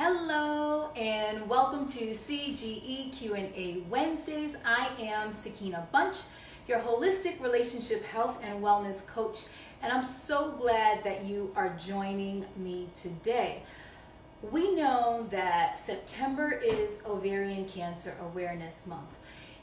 Hello and welcome to CGE Q&A Wednesdays. I am Sakina Bunch, your holistic relationship health and wellness coach, and I'm so glad that you are joining me today. We know that September is Ovarian Cancer Awareness Month.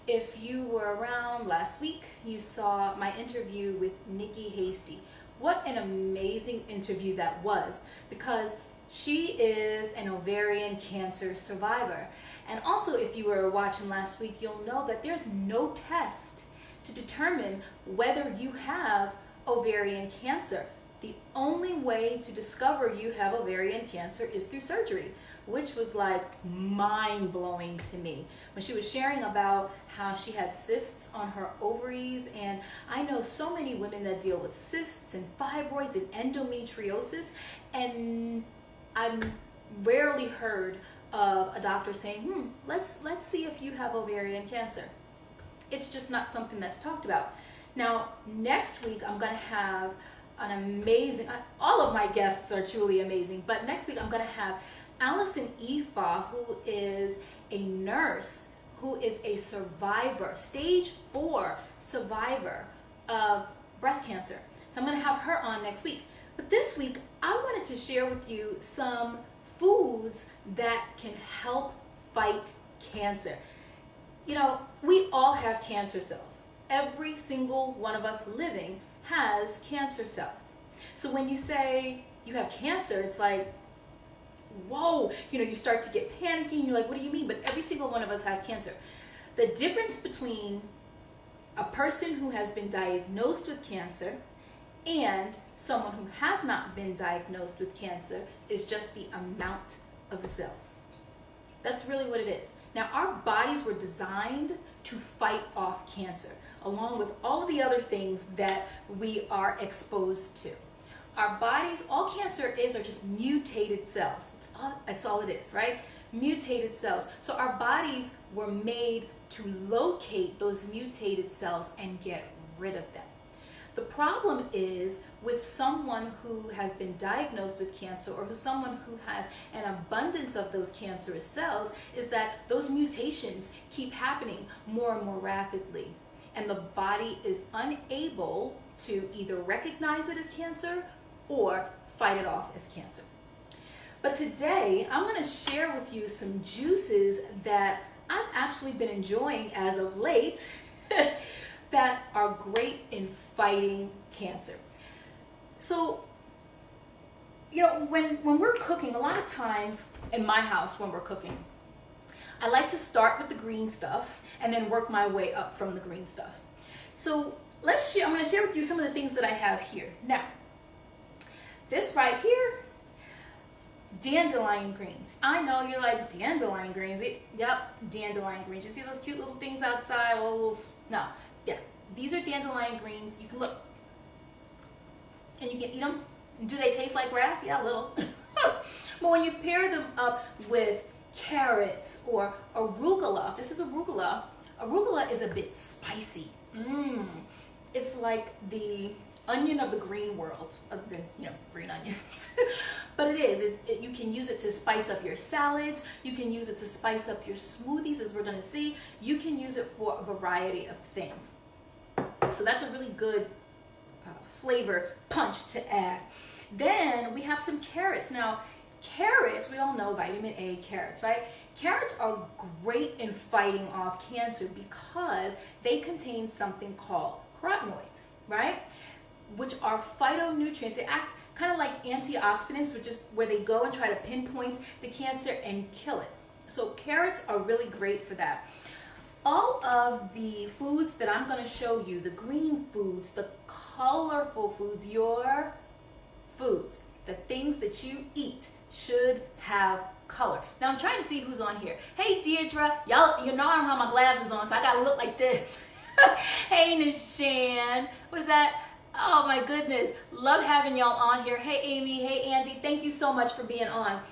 If you were around last week, you saw my interview with Nikki Hasty. What an amazing interview that was, because she is an ovarian cancer survivor. And also, if you were watching last week, you'll know that there's no test to determine whether you have ovarian cancer. The only way to discover you have ovarian cancer is through surgery, which was like mind-blowing to me when she was sharing about how she had cysts on her ovaries. And I know so many women that deal with cysts and fibroids and endometriosis, and I've rarely heard of a doctor saying, let's see if you have ovarian cancer. It's just not something that's talked about. Now, next week I'm going to have an amazing, all of my guests are truly amazing, but next week I'm going to have Allison Ifa, who is a nurse, who is a survivor, stage 4 survivor of breast cancer. So I'm going to have her on next week. But this week, I wanted to share with you some foods that can help fight cancer. You know, we all have cancer cells. Every single one of us living has cancer cells. So when you say you have cancer, it's like, whoa, you start to get panicky and you're like, what do you mean? But every single one of us has cancer. The difference between a person who has been diagnosed with cancer and someone who has not been diagnosed with cancer is just the amount of the cells. That's really what it is. Now, our bodies were designed to fight off cancer, along with all of the other things that we are exposed to. Our bodies, all cancer is are just mutated cells. That's all it is, right? Mutated cells. So our bodies were made to locate those mutated cells and get rid of them. The problem is with someone who has been diagnosed with cancer, or someone who has an abundance of those cancerous cells, is that those mutations keep happening more and more rapidly. And the body is unable to either recognize it as cancer or fight it off as cancer. But today, I'm going to share with you some juices that I've actually been enjoying as of late that are great in fighting cancer. So, when we're cooking, a lot of times in my house when we're cooking, I like to start with the green stuff and then work my way up from the green stuff. So I'm going to share with you some of the things that I have here. Now, this right here, dandelion greens. I know you're like, dandelion greens? Yep, dandelion greens. You see those cute little things outside? No. Yeah, these are dandelion greens. You can look, and you can eat them. Do they taste like grass? Yeah, a little. But when you pair them up with carrots or arugula, this is arugula. Arugula is a bit spicy. It's like the onion of the green world, other than green onions. But it is. You can use it to spice up your salads. You can use it to spice up your smoothies, as we're going to see. You can use it for a variety of things. So that's a really good flavor punch to add. Then we have some carrots. Now, carrots, we all know vitamin A carrots, right? Carrots are great in fighting off cancer because they contain something called carotenoids, right? Which are phytonutrients. They act kind of like antioxidants, which is where they go and try to pinpoint the cancer and kill it. So carrots are really great for that. All of the foods that I'm going to show you, the green foods, the colorful foods, your foods, the things that you eat should have color. Now I'm trying to see who's on here. Hey Deirdre, y'all, you know I don't have my glasses on, so I gotta look like this. Hey Nishan, what is that? Oh my goodness, love having y'all on here. Hey Amy, hey Andy, thank you so much for being on.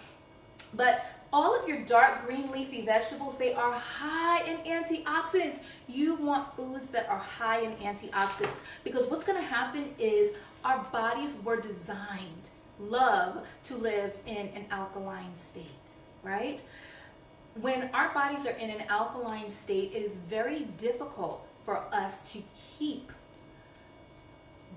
But all of your dark green leafy vegetables, they are high in antioxidants. You want foods that are high in antioxidants, because what's going to happen is our bodies were designed, to live in an alkaline state. right? When our bodies are in an alkaline state, it is very difficult for us to keep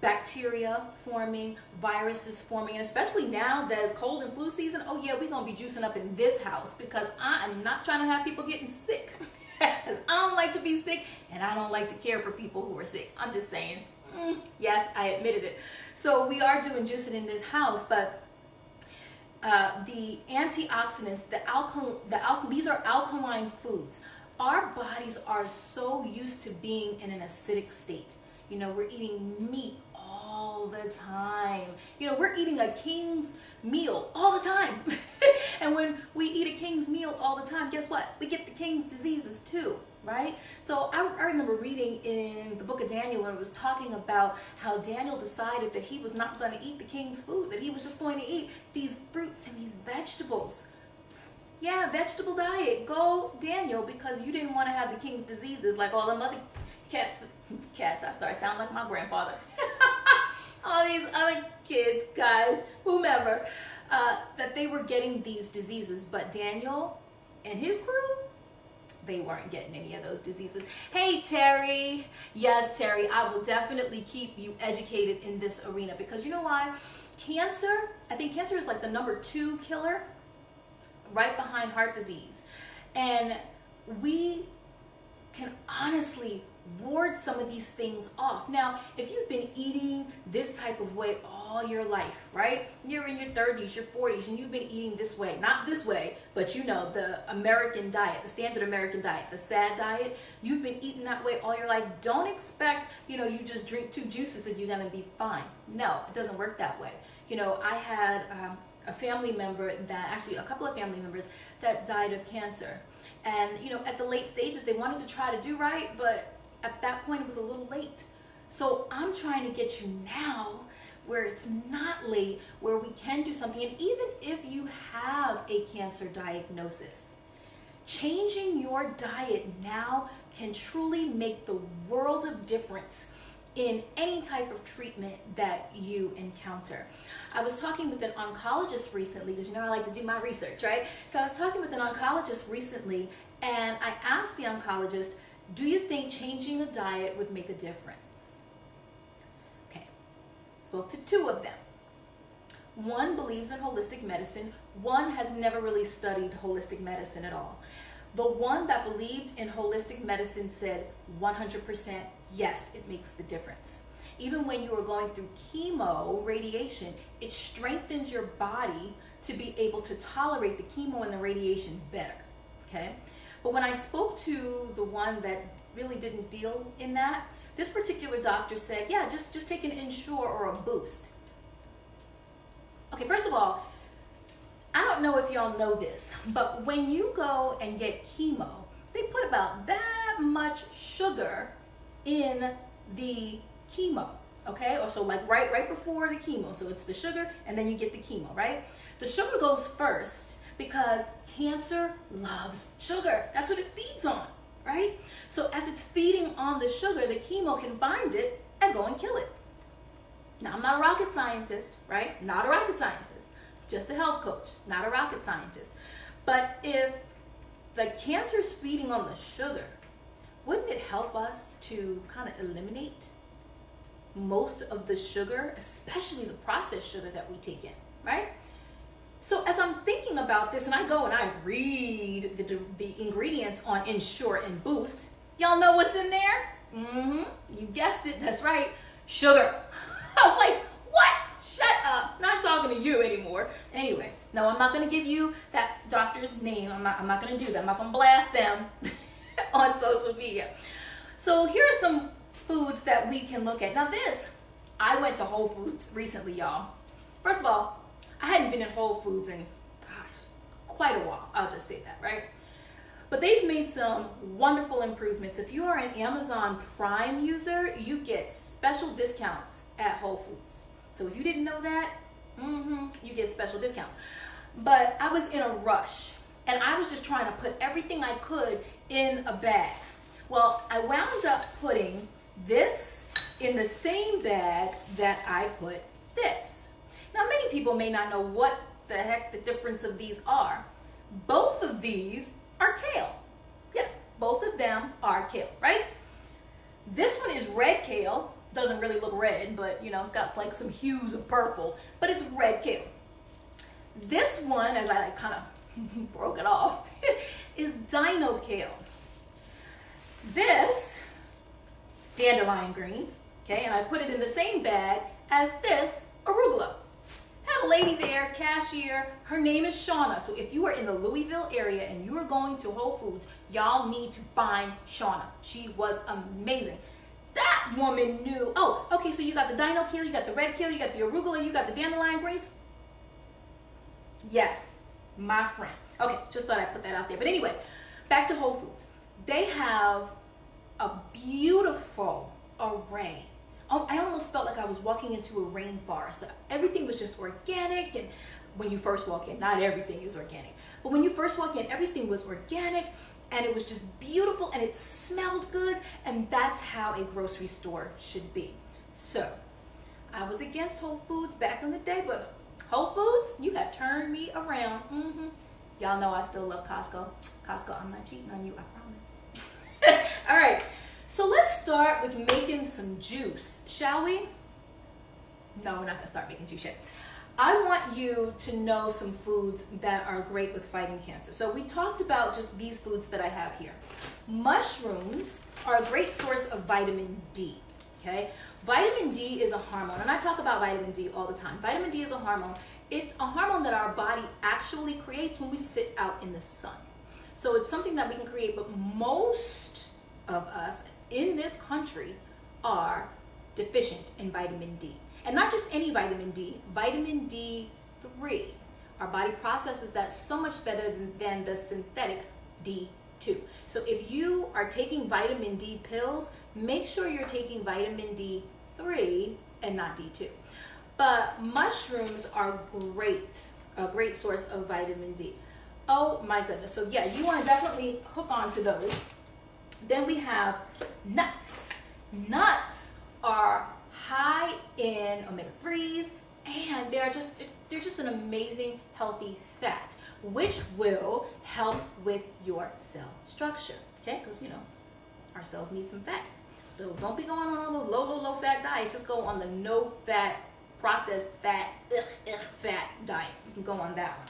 bacteria forming, viruses forming, and especially now that it's cold and flu season. Oh yeah, we're gonna be juicing up in this house because I am not trying to have people getting sick. Because I don't like to be sick and I don't like to care for people who are sick. I'm just saying, yes, I admitted it. So we are doing juicing in this house, but the antioxidants, these are alkaline foods. Our bodies are so used to being in an acidic state. You know, we're eating meat all the time. You know, we're eating a king's meal all the time. And when we eat a king's meal all the time, guess what? We get the king's diseases too, right? So I remember reading in the book of Daniel when it was talking about how Daniel decided that he was not going to eat the king's food, that he was just going to eat these fruits and these vegetables. Yeah, vegetable diet. Go, Daniel, because you didn't want to have the king's diseases like all them other cats, I start sounding like my grandfather. All these other kids, guys, whomever, that they were getting these diseases. But Daniel and his crew, they weren't getting any of those diseases. Hey, Terry. Yes, Terry, I will definitely keep you educated in this arena because you know why? Cancer, I think cancer is like the #2 killer right behind heart disease. And we can honestly ward some of these things off. Now, if you've been eating this type of way all your life, right? You're in your 30s, your 40s, and you've been eating this way, not this way, but you know, the American diet, the standard American diet, the SAD diet, you've been eating that way all your life. Don't expect, you know, you just drink 2 juices and you're gonna be fine. No, it doesn't work that way. You know, I had a family member that, actually a couple of family members that died of cancer. And, you know, at the late stages, they wanted to try to do right, but at that point it was a little late. So I'm trying to get you now where it's not late, where we can do something. And even if you have a cancer diagnosis, changing your diet now can truly make the world of difference in any type of treatment that you encounter. I was talking with an oncologist recently, because you know I like to do my research, right? So I was talking with an oncologist recently, and I asked the oncologist, do you think changing the diet would make a difference? Okay, spoke to 2 of them. One believes in holistic medicine. One has never really studied holistic medicine at all. The one that believed in holistic medicine said 100% yes, it makes the difference. Even when you are going through chemo, radiation, it strengthens your body to be able to tolerate the chemo and the radiation better, okay? But when I spoke to the one that really didn't deal in that, this particular doctor said, yeah, just take an Ensure or a Boost. Okay, first of all, I don't know if y'all know this, but when you go and get chemo, they put about that much sugar in the chemo, okay? Or so like right before the chemo. So it's the sugar and then you get the chemo, right? The sugar goes first because cancer loves sugar. That's what it feeds on, right? So as it's feeding on the sugar, the chemo can find it and go and kill it. Now, I'm not a rocket scientist, right? Not a rocket scientist. Just a health coach, not a rocket scientist. But if the cancer's feeding on the sugar, wouldn't it help us to kind of eliminate most of the sugar, especially the processed sugar that we take in, right? So as I'm thinking about this, and I go and I read the ingredients on Ensure and Boost, y'all know what's in there? You guessed it, that's right, sugar. I'm like, what? Shut up, not talking to you anymore. Anyway, no, I'm not gonna give you that doctor's name. I'm not gonna do that. I'm not gonna blast them on social media. So here are some foods that we can look at. Now this, I went to Whole Foods recently, y'all. First of all, I hadn't been in Whole Foods in, quite a while. I'll just say that, right? But they've made some wonderful improvements. If you are an Amazon Prime user, you get special discounts at Whole Foods. So if you didn't know that, you get special discounts. But I was in a rush and I was just trying to put everything I could in a bag. Well, I wound up putting this in the same bag that I put this. Now, many people may not know what the heck the difference of these are, both of these are kale. Yes, both of them are kale, right? This one is red kale. Doesn't really look red, but you know, it's got like some hues of purple, but it's red kale. This one, as I kind of broke it off, is dino kale. This, dandelion greens, okay, and I put it in the same bag as this arugula. Had a lady there, cashier, her name is Shauna. So if you are in the Louisville area and you are going to Whole Foods, y'all need to find Shauna. She was amazing. That woman knew. Oh, okay, so you got the dino kale, you got the red kale, you got the arugula, you got the dandelion greens. Yes, my friend. Okay, just thought I'd put that out there. But anyway, back to Whole Foods. They have a beautiful array. Oh, I almost felt like I was walking into a rainforest. Everything was just organic, and when you first walk in, not everything is organic, but when you first walk in, everything was organic, and it was just beautiful, and it smelled good, and that's how a grocery store should be. So, I was against Whole Foods back in the day, but Whole Foods, you have turned me around. Y'all know I still love Costco. Costco, I'm not cheating on you, I promise. All right. So let's start with making some juice, shall we? No, we're not gonna start making juice yet. I want you to know some foods that are great with fighting cancer. So we talked about just these foods that I have here. Mushrooms are a great source of vitamin D, okay? Vitamin D is a hormone, and I talk about vitamin D all the time. Vitamin D is a hormone. It's a hormone that our body actually creates when we sit out in the sun. So it's something that we can create, but most of us in this country are deficient in vitamin D. And not just any vitamin D, vitamin D3. Our body processes that so much better than the synthetic D2. So if you are taking vitamin D pills, make sure you're taking vitamin D3 and not D2. But mushrooms are a great source of vitamin D. Oh my goodness. So yeah, you want to definitely hook on to those. Then we have nuts. Nuts are high in omega-3s, and they're just an amazing healthy fat, which will help with your cell structure. Okay, because you know our cells need some fat. So don't be going on all those low fat diets. Just go on the no fat, processed fat, fat diet. You can go on that one.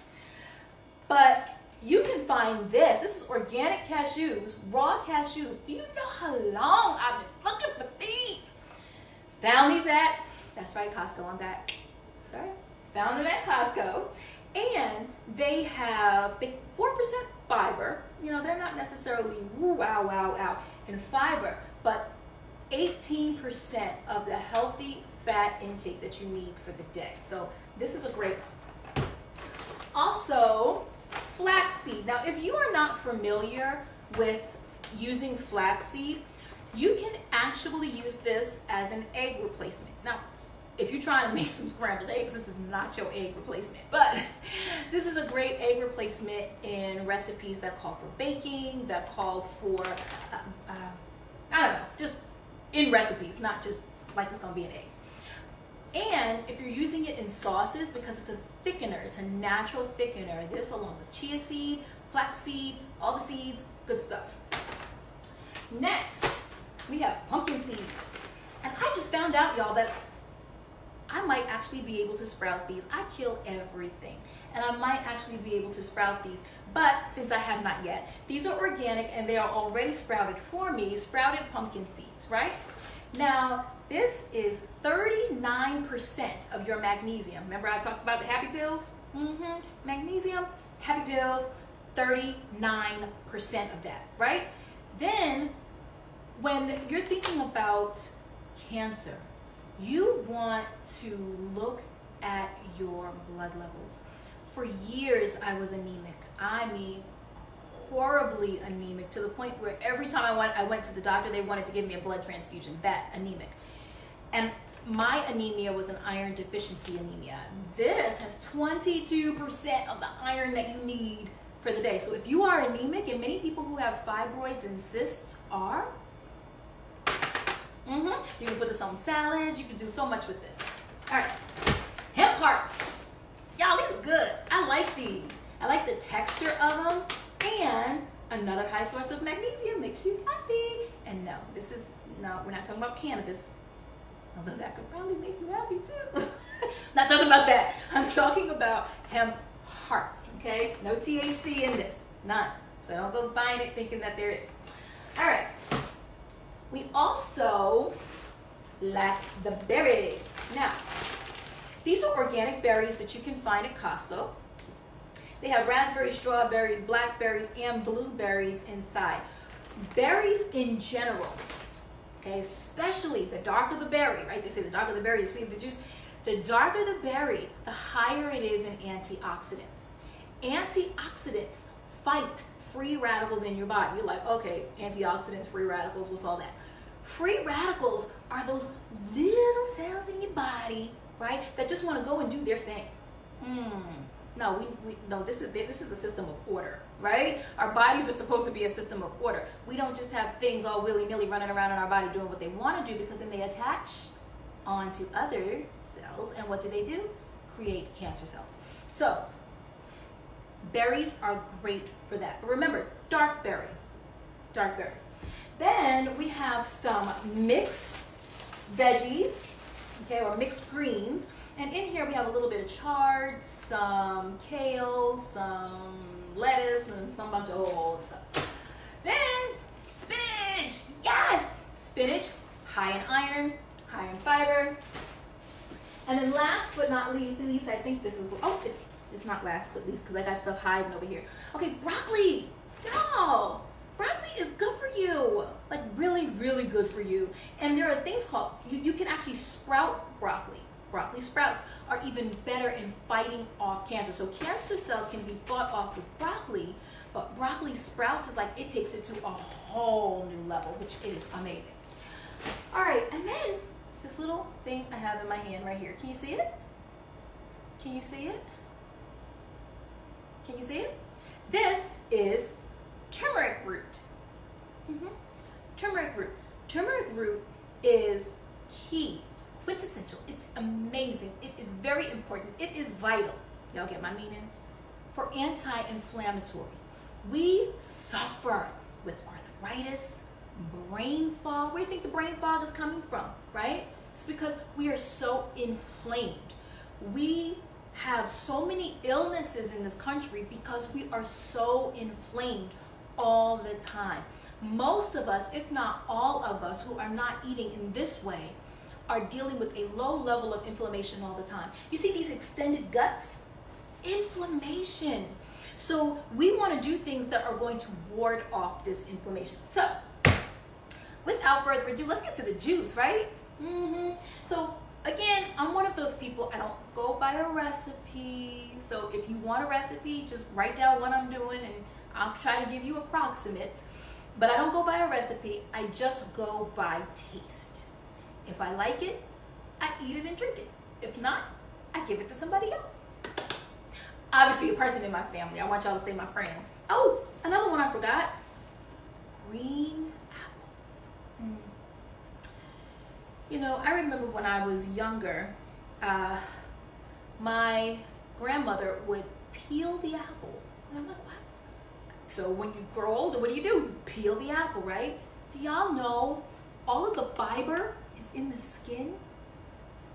But you can find this. This is organic cashews, raw cashews. Do you know how long I've been looking for these? Found these at, that's right, Costco, I'm back. Sorry. Found them at Costco. And they have 4% fiber. You know, they're not necessarily wow in fiber, but 18% of the healthy fat intake that you need for the day. So this is a great one. Also, flaxseed. Now, if you are not familiar with using flaxseed, you can actually use this as an egg replacement. Now, if you're trying to make some scrambled eggs, this is not your egg replacement, but this is a great egg replacement in recipes that call for baking, that call for, I don't know, just in recipes, not just like it's gonna be an egg. And if you're using it in sauces, because it's a thickener, it's a natural thickener, this along with chia seed, flaxseed, all the seeds, good stuff. Next, we have pumpkin seeds. And I just found out, y'all, that I might actually be able to sprout these. I kill everything, and I might actually be able to sprout these. But since I have not yet, these are organic and they are already sprouted for me, sprouted pumpkin seeds, right? Now, this is 39% of your magnesium. Remember I talked about the happy pills? Magnesium, happy pills, 39% of that, right? Then, when you're thinking about cancer, you want to look at your blood levels. For years, I was anemic. I mean, horribly anemic, to the point where every time I went to the doctor, they wanted to give me a blood transfusion, that anemic. And my anemia was an iron deficiency anemia. This has 22% of the iron that you need for the day. So if you are anemic, and many people who have fibroids and cysts are, you can put this on salads, you can do so much with this. All right, hemp hearts. Y'all, these are good. I like these. I like the texture of them, and another high source of magnesium makes you happy. And no, we're not talking about cannabis, although that could probably make you happy too. Not talking about that. I'm talking about hemp hearts, okay? No THC in this, none. So don't go buying it thinking that there is. All right. We also like the berries. Now, these are organic berries that you can find at Costco. They have raspberries, strawberries, blackberries, and blueberries inside. Berries in general, okay, especially the darker the berry, right? They say the darker the berry, the sweeter the juice. The darker the berry, the higher it is in antioxidants. Antioxidants fight free radicals in your body. You're like, okay, antioxidants, free radicals, what's all that? Free radicals are those little cells in your body, right, that just want to go and do their thing. No, this is a system of order, right? Our bodies are supposed to be a system of order. We don't just have things all willy-nilly running around in our body doing what they want to do, because then they attach onto other cells, and what do? Create cancer cells. So berries are great for that. But remember, dark berries. Then we have some mixed veggies, okay, or mixed greens. And in here we have a little bit of chard, some kale, some lettuce, and some bunch of old stuff. Then spinach, yes! Spinach, high in iron, high in fiber. And then last but not least, I think this is, it's not last but least, because I got stuff hiding over here. Okay, broccoli. No, broccoli is good for you. Like really, really good for you. And there are things called, you can actually sprout broccoli. Broccoli sprouts are even better in fighting off cancer. So cancer cells can be fought off with broccoli, but broccoli sprouts is like, it takes it to a whole new level, which is amazing. All right, and then this little thing I have in my hand right here. Can you see it? Can you see it? Can you see it? This is turmeric root. Turmeric root. Turmeric root is key, quintessential. It's amazing. It is very important. It is vital. Y'all get my meaning? For anti-inflammatory. We suffer with arthritis, brain fog. Where do you think the brain fog is coming from, right? It's because we are so inflamed. We have so many illnesses in this country because we are so inflamed all the time. Most of us, if not all of us, who are not eating in this way are dealing with a low level of inflammation all the time. You see these extended guts? Inflammation. So we want to do things that are going to ward off this inflammation. So without further ado, let's get to the juice, right? So again, I'm one of those people, I don't go by a recipe. So if you want a recipe, just write down what I'm doing and I'll try to give you approximates. But I don't go by a recipe, I just go by taste. If I like it, I eat it and drink it. If not, I give it to somebody else. Obviously, a person in my family. I want y'all to stay my friends. Oh, another one I forgot. Green apples. You know, I remember when I was younger, my grandmother would peel the apple. And I'm like, what? So when you grow older, what do? You peel the apple, right? Do y'all know all of the fiber is in the skin?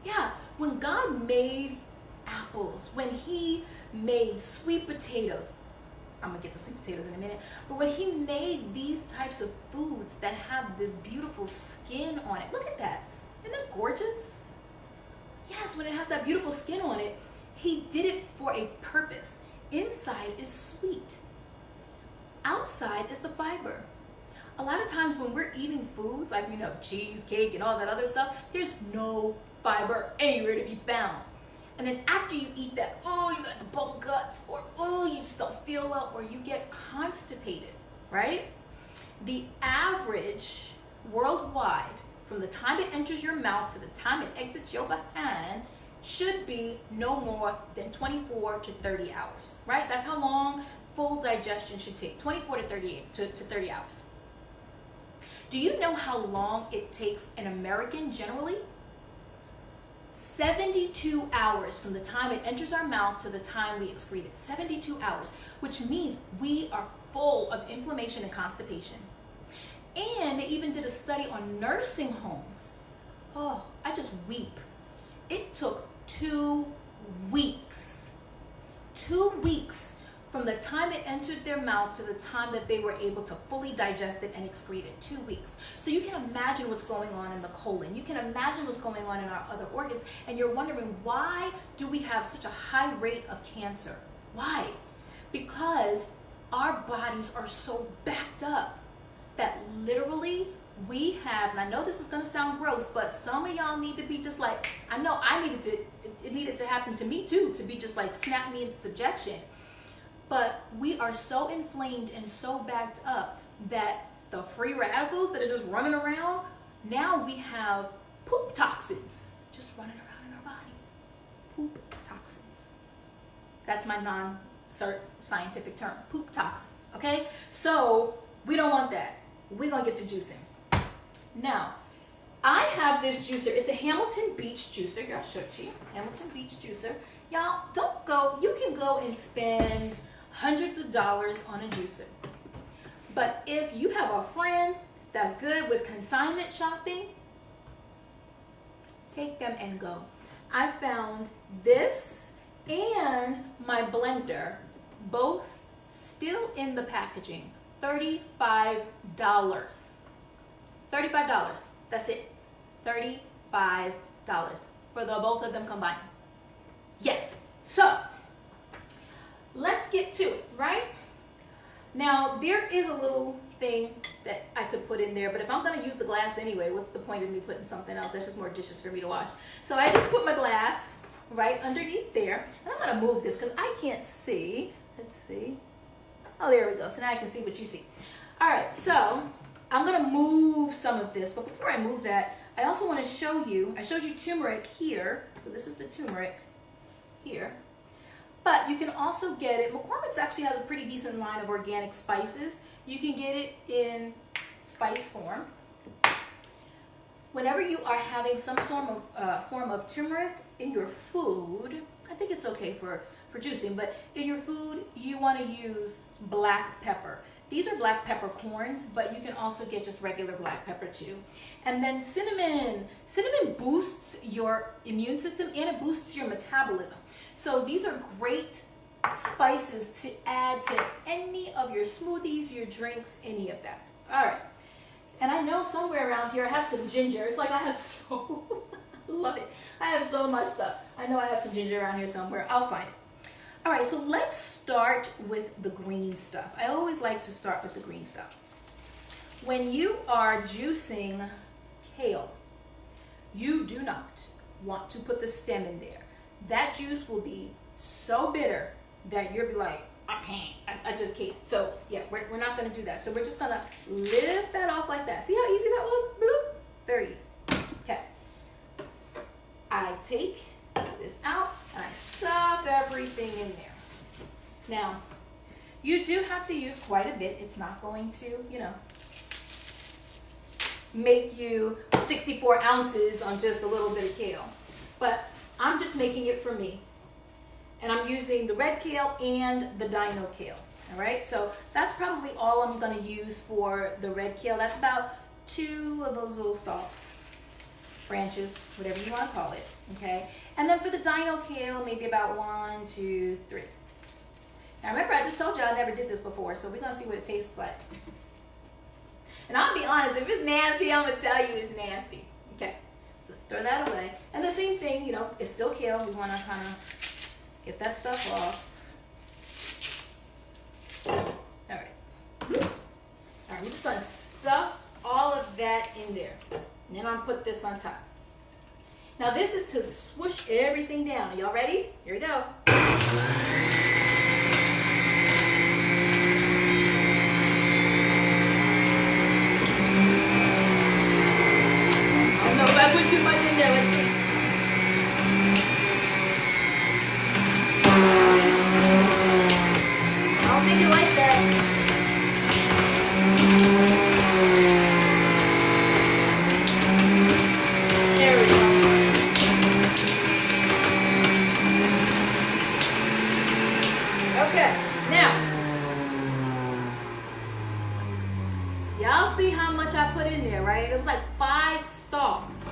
Yeah, when God made apples, when he made sweet potatoes, I'm gonna get to sweet potatoes in a minute, but when he made these types of foods that have this beautiful skin on it, look at that, isn't that gorgeous? Yes, when it has that beautiful skin on it, he did it for a purpose. Inside is sweet, outside is the fiber. A lot of times when we're eating foods like, you know, cheesecake and all that other stuff, there's no fiber anywhere to be found. And then after you eat that, oh, you got the bubble guts, or oh, you just don't feel well, or you get constipated, right? The average worldwide, from the time it enters your mouth to the time it exits your behind, should be no more than 24 to 30 hours, right? That's how long full digestion should take, 24 to 30 hours. Do you know how long it takes an American generally? 72 hours from the time it enters our mouth to the time we excrete it. 72 hours, which means we are full of inflammation and constipation. And they even did a study on nursing homes. Oh, I just weep. It took 2 weeks. 2 weeks from the time it entered their mouth to the time that they were able to fully digest it and excrete it. 2 weeks. So you can imagine what's going on in the colon. You can imagine what's going on in our other organs. And you're wondering, why do we have such a high rate of cancer? Why? Because our bodies are so backed up that literally we have, and I know this is going to sound gross, but some of y'all need to be just like, I know it needed to happen to me too, to be just like, snap me into subjection. But we are so inflamed and so backed up that the free radicals that are just running around, now we have poop toxins just running around in our bodies. Poop toxins. That's my non-scientific term, poop toxins, okay? So we don't want that. We're gonna get to juicing. Now, I have this juicer. It's a Hamilton Beach juicer. Here, I'll show it to you. Hamilton Beach juicer. Y'all, you can go and spend hundreds of dollars on a juicer. But if you have a friend that's good with consignment shopping, take them and go. I found this and my blender, both still in the packaging. $35. $35. That's it. $35 for the both of them combined. Yes. So let's get to it, right? Now, there is a little thing that I could put in there, but if I'm going to use the glass anyway, what's the point of me putting something else? That's just more dishes for me to wash. So I just put my glass right underneath there, and I'm going to move this because I can't see. Let's see. Oh, there we go. So now I can see what you see. All right, so I'm going to move some of this, but before I move that, I also want to show you, I showed you turmeric here, so this is the turmeric here. But you can also get it, McCormick's actually has a pretty decent line of organic spices. You can get it in spice form. Whenever you are having some form of turmeric in your food, I think it's okay for juicing, but in your food, you want to use black pepper. These are black peppercorns, but you can also get just regular black pepper too. And then cinnamon. Cinnamon boosts your immune system and it boosts your metabolism. So these are great spices to add to any of your smoothies, your drinks, any of that. All right. And I know somewhere around here I have some ginger. It's like I have so, love it. I have so much stuff. I know I have some ginger around here somewhere. I'll find it. All right, so let's start with the green stuff. I always like to start with the green stuff. When you are juicing kale, you do not want to put the stem in there. That juice will be so bitter that you'll be like, I can't, I just can't. So yeah, we're not gonna do that. So we're just gonna lift that off like that. See how easy that was? Bloop. Very easy. Okay. I take this out and I stuff everything in there. Now, you do have to use quite a bit. It's not going to, make you 64 ounces on just a little bit of kale. But I'm just making it for me. And I'm using the red kale and the dino kale. All right, so that's probably all I'm going to use for the red kale. That's about 2 of those little stalks, branches, whatever you want to call it. Okay, and then for the dino kale, maybe about 1, 2, 3. Now remember, I just told you I never did this before, so we're going to see what it tastes like. And I'll be honest, if it's nasty, I'm going to tell you it's nasty. Okay, so let's throw that away. And the same thing, it's still kale. We want to kind of get that stuff off. All right. All right, we're just going to stuff all of that in there. And then I'll put this on top. Now this is to swoosh everything down. Are y'all ready? Here we go. I don't know if I put too much in there. Let's see. I don't think you like that. There we go. see how much I put in there, right? It was like 5 stalks.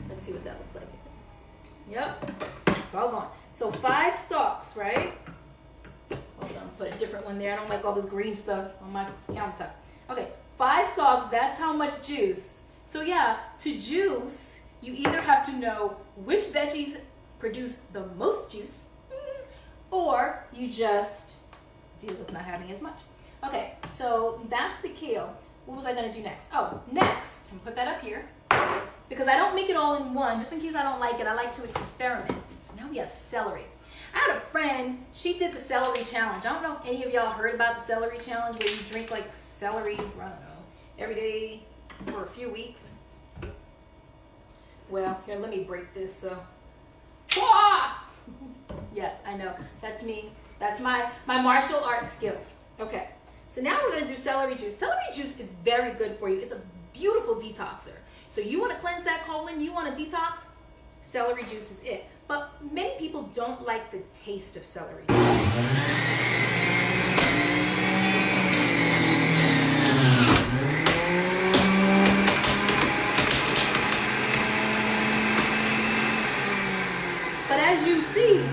Let's see what that looks like. Yep, it's all gone. So 5 stalks, right? Hold on, put a different one there. I don't like all this green stuff on my countertop. Okay, 5 stalks, that's how much juice. So yeah, to juice, you either have to know which veggies produce the most juice, or you just deal with not having as much. Okay, so that's the kale. What was I gonna do next? Oh, next, and put that up here, because I don't make it all in one, just in case I don't like it. I like to experiment. So now we have celery. I had a friend, she did the celery challenge. I don't know if any of y'all heard about the celery challenge, where you drink like celery, I don't know, every day for a few weeks. Well, here, let me break this. So, yes, I know, that's me. That's my martial arts skills. Okay, so now we're gonna do celery juice. Celery juice is very good for you. It's a beautiful detoxer. So you wanna cleanse that colon, you wanna detox, celery juice is it. But many people don't like the taste of celery juice. But as you see,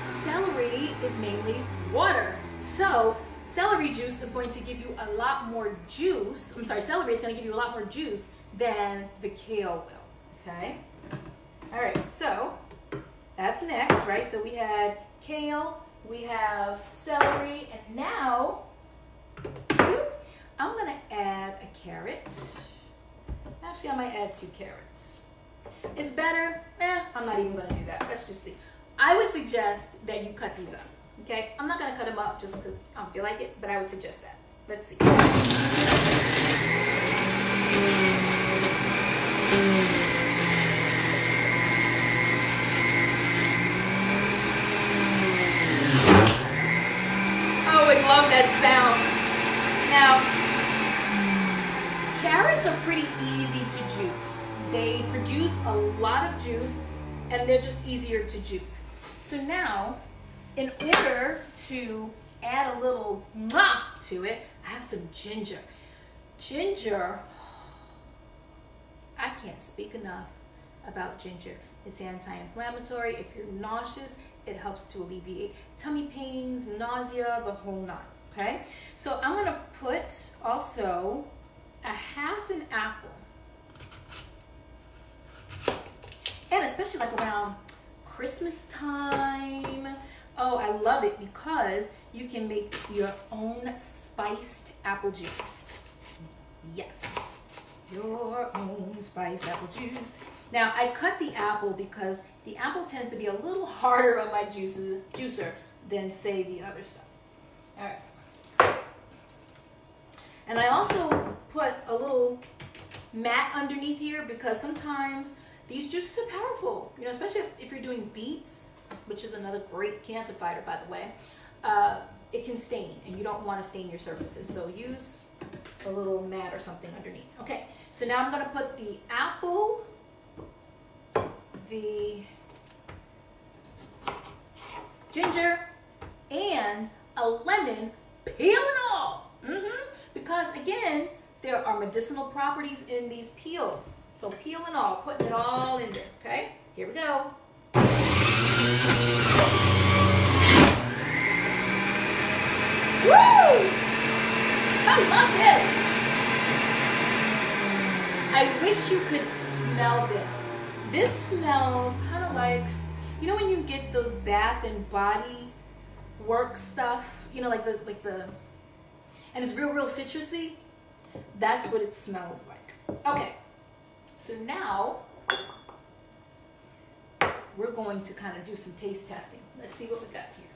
celery is mainly water. So celery juice is going to give you a lot more juice. I'm sorry, celery is going to give you a lot more juice than the kale will. Okay? All right, so that's next, right? So we had kale, we have celery, and now I'm going to add a carrot. Actually, I might add 2 carrots. It's better. I'm not even going to do that. Let's just see. I would suggest that you cut these up. Okay? I'm not going to cut them up just because I don't feel like it, but I would suggest that. Let's see. I always love that sound. Now, carrots are pretty easy to juice. They produce a lot of juice, and they're just easier to juice. So now, in order to add a little to it, I have some ginger. Ginger, I can't speak enough about ginger. It's anti-inflammatory. If you're nauseous, it helps to alleviate tummy pains, nausea, the whole 9. Okay? So I'm gonna put also a half an apple. And especially like around Christmas time. Oh, I love it because you can make your own spiced apple juice. Yes, your own spiced apple juice. Now, I cut the apple because the apple tends to be a little harder on my juicer than, say, the other stuff. All right. And I also put a little mat underneath here because sometimes these juices are powerful, you know, especially if you're doing beets, which is another great cancer fighter, by the way. It can stain, and you don't want to stain your surfaces, so use a little mat or something underneath. Okay, so now I'm going to put the apple, the ginger, and a lemon, peel and all. Because, again, there are medicinal properties in these peels. So peel and all, putting it all in there, okay? Here we go. Woo! I love this. I wish you could smell this. This smells kind of like, you know when you get those Bath and Body Works stuff, you know, like the, and it's real citrusy. That's what it smells like. Okay. So now, we're going to kind of do some taste testing. Let's see what we got here.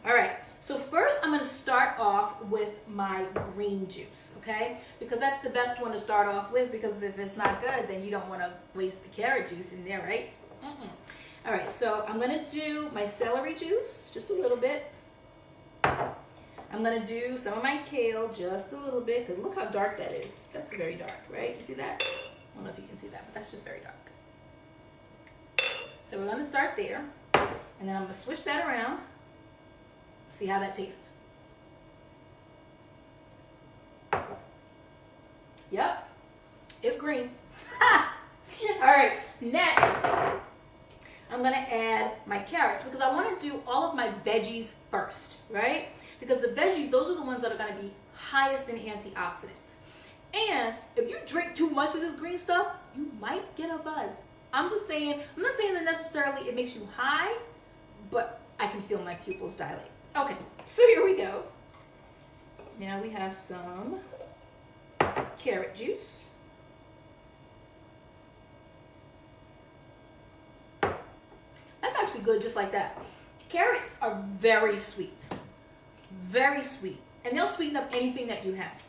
All right, so first I'm gonna start off with my green juice, okay? Because that's the best one to start off with, because if it's not good, then you don't wanna waste the carrot juice in there, right? All right, so I'm gonna do my celery juice, just a little bit. I'm going to do some of my kale, just a little bit, because look how dark that is. That's very dark, right? You see that? I don't know if you can see that, but that's just very dark. So we're going to start there, and then I'm going to switch that around. See how that tastes. Yep, it's green. All right, next, I'm gonna add my carrots because I wanna do all of my veggies first, right? Because the veggies, those are the ones that are gonna be highest in antioxidants. And if you drink too much of this green stuff, you might get a buzz. I'm just saying, I'm not saying that necessarily it makes you high, but I can feel my pupils dilate. Okay, so here we go. Now we have some carrot juice. That's actually good just like that. Carrots are very sweet, and they'll sweeten up anything that you have.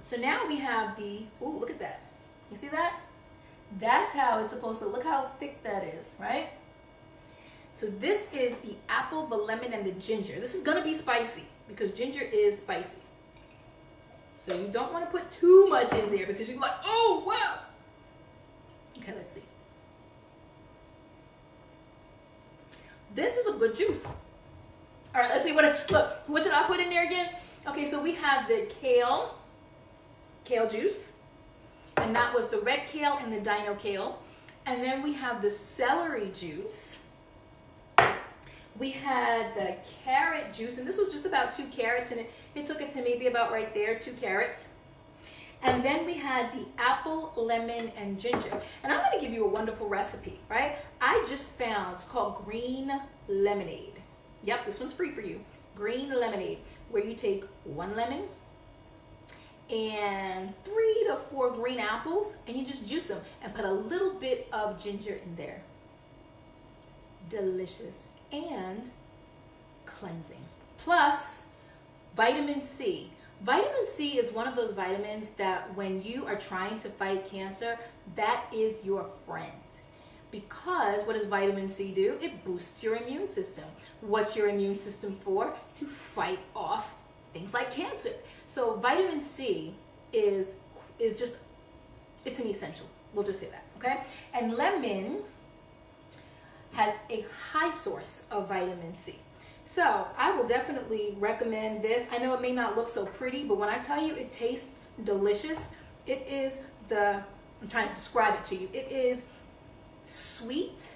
So now we have the, ooh, look at that. You see that? That's how it's supposed to look, how thick that is, right? So this is the apple, the lemon, and the ginger. This is gonna be spicy because ginger is spicy. So you don't wanna put too much in there because you're like, oh, wow. Okay, let's see. This is a good juice. All right, let's see what did I put in there again? Okay, so we have the kale juice, and that was the red kale and the dino kale. And then we have the celery juice. We had the carrot juice, and this was just about 2 carrots, and it took it to maybe about right there, 2 carrots. And then we had the apple, lemon, and ginger. And I'm gonna give you a wonderful recipe, right? I just found, it's called green lemonade. Yep, this one's free for you. Green lemonade, where you take 1 lemon and 3 to 4 green apples, and you just juice them and put a little bit of ginger in there. Delicious and cleansing. Plus, vitamin C. Vitamin C is one of those vitamins that when you are trying to fight cancer, that is your friend. Because what does vitamin C do? It boosts your immune system. What's your immune system for? To fight off things like cancer. So vitamin C is just, it's an essential. We'll just say that, okay? And lemon has a high source of vitamin C. So I will definitely recommend this. I know it may not look so pretty, but when I tell you it tastes delicious, it is I'm trying to describe it to you. It is sweet,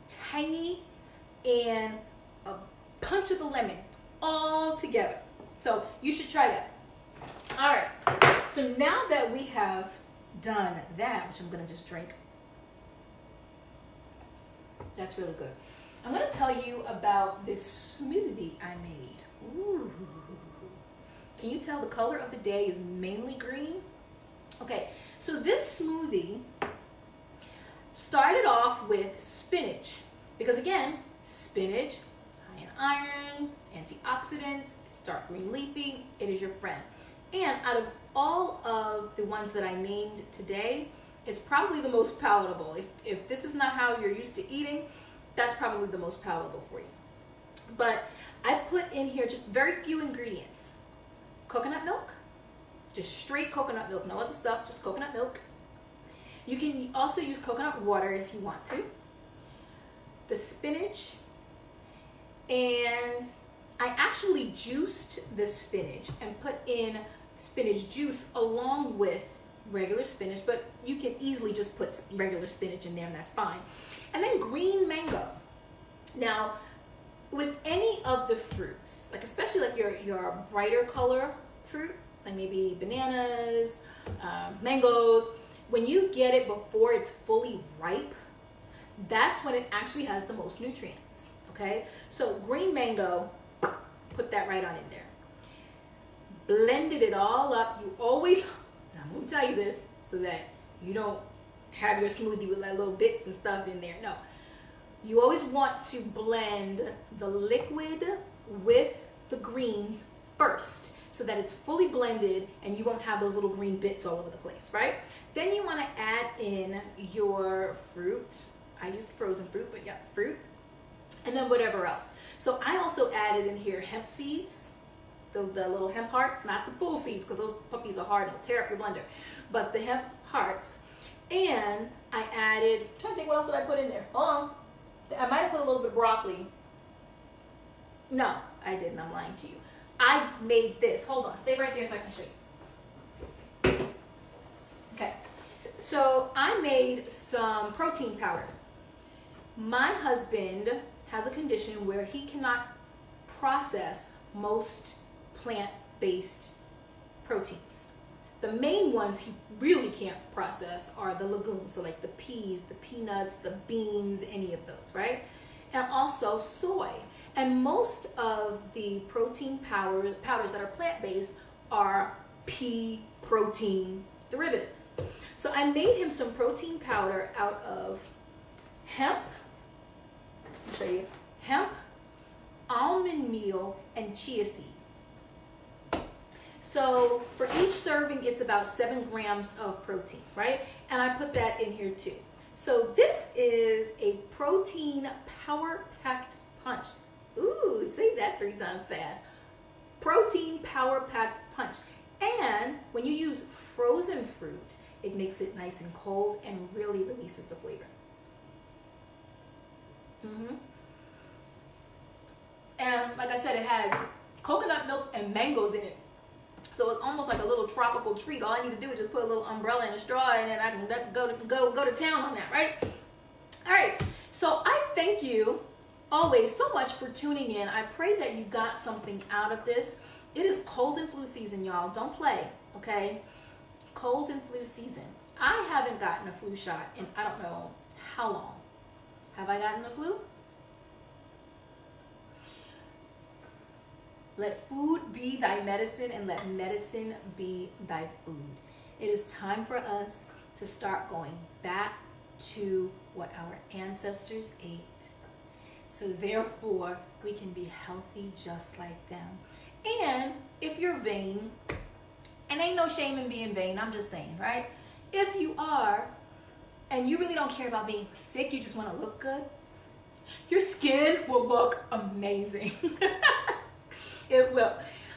tangy, and a punch of the lemon all together. So you should try that. All right, so now that we have done that, which I'm gonna just drink, that's really good. I'm gonna tell you about this smoothie I made. Ooh. Can you tell the color of the day is mainly green? Okay, so this smoothie started off with spinach, because again, spinach, high in iron, antioxidants, it's dark green leafy, it is your friend. And out of all of the ones that I named today, it's probably the most palatable. If this is not how you're used to eating, that's probably the most palatable for you. But I put in here just very few ingredients. Coconut milk, just straight coconut milk, no other stuff, just coconut milk. You can also use coconut water if you want to. The spinach, and I actually juiced the spinach and put in spinach juice along with regular spinach, but you can easily just put regular spinach in there and that's fine. And then green mango. Now, with any of the fruits, like especially like your brighter color fruit, like maybe bananas, mangoes, when you get it before it's fully ripe, that's when it actually has the most nutrients, okay? So green mango, put that right on in there. Blended it all up. You always, and I'm gonna tell you this so that you don't have your smoothie with like little bits and stuff in there. No, you always want to blend the liquid with the greens first so that it's fully blended and you won't have those little green bits all over the place, right? Then you want to add in your fruit. I used frozen fruit, but yeah, fruit. And then whatever else. So I also added in here hemp seeds, the little hemp hearts, not the full seeds because those puppies are hard, they'll tear up your blender, but the hemp hearts. And I added, I'm trying to think what else did I put in there. Hold on. I might have put a little bit of broccoli. No, I didn't. I'm lying to you. I made this. Hold on. Stay right there so I can show you. Okay, so I made some protein powder. My husband has a condition where he cannot process most plant-based proteins. The main ones he really can't process are the legumes, so like the peas, the peanuts, the beans, any of those, right? And also soy. And most of the protein powders that are plant-based are pea protein derivatives. So I made him some protein powder out of hemp, I'll show you, hemp, almond meal, and chia seed. So for each serving, it's about 7 grams of protein, right? And I put that in here too. So this is a protein power-packed punch. Ooh, say that 3 times fast. Protein power-packed punch. And when you use frozen fruit, it makes it nice and cold and really releases the flavor. And like I said, it had coconut milk and mangoes in it. So it's almost like a little tropical treat. All I need to do is just put a little umbrella and a straw, and then I can go to town on that, right? All right. So I thank you always so much for tuning in. I pray that you got something out of this. It is cold and flu season, y'all. Don't play, okay? Cold and flu season. I haven't gotten a flu shot in I don't know how long. Have I gotten the flu? Let food be thy medicine, and let medicine be thy food. It is time for us to start going back to what our ancestors ate. So therefore, we can be healthy just like them. And if you're vain, and ain't no shame in being vain, I'm just saying, right? If you are, and you really don't care about being sick, you just want to look good, your skin will look amazing. It will.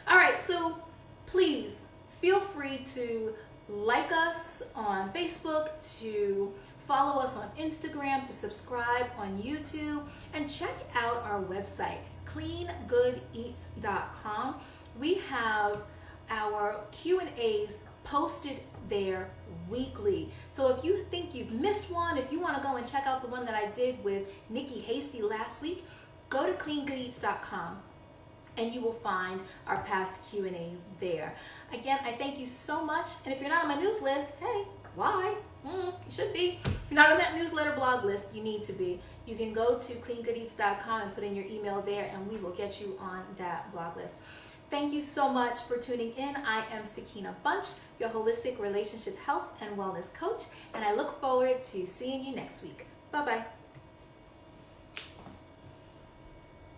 All right, so please feel free to like us on Facebook, to follow us on Instagram, to subscribe on YouTube, and check out our website, cleangoodeats.com. We have our Q&As posted there weekly. So if you think you've missed one, if you want to go and check out the one that I did with Nikki Hasty last week, go to cleangoodeats.com. and you will find our past Q&As there. Again, I thank you so much. And if you're not on my news list, hey, why? You should be. If you're not on that newsletter blog list, you need to be. You can go to cleangoodeats.com and put in your email there, and we will get you on that blog list. Thank you so much for tuning in. I am Sakina Bunch, your holistic relationship health and wellness coach, and I look forward to seeing you next week. Bye-bye.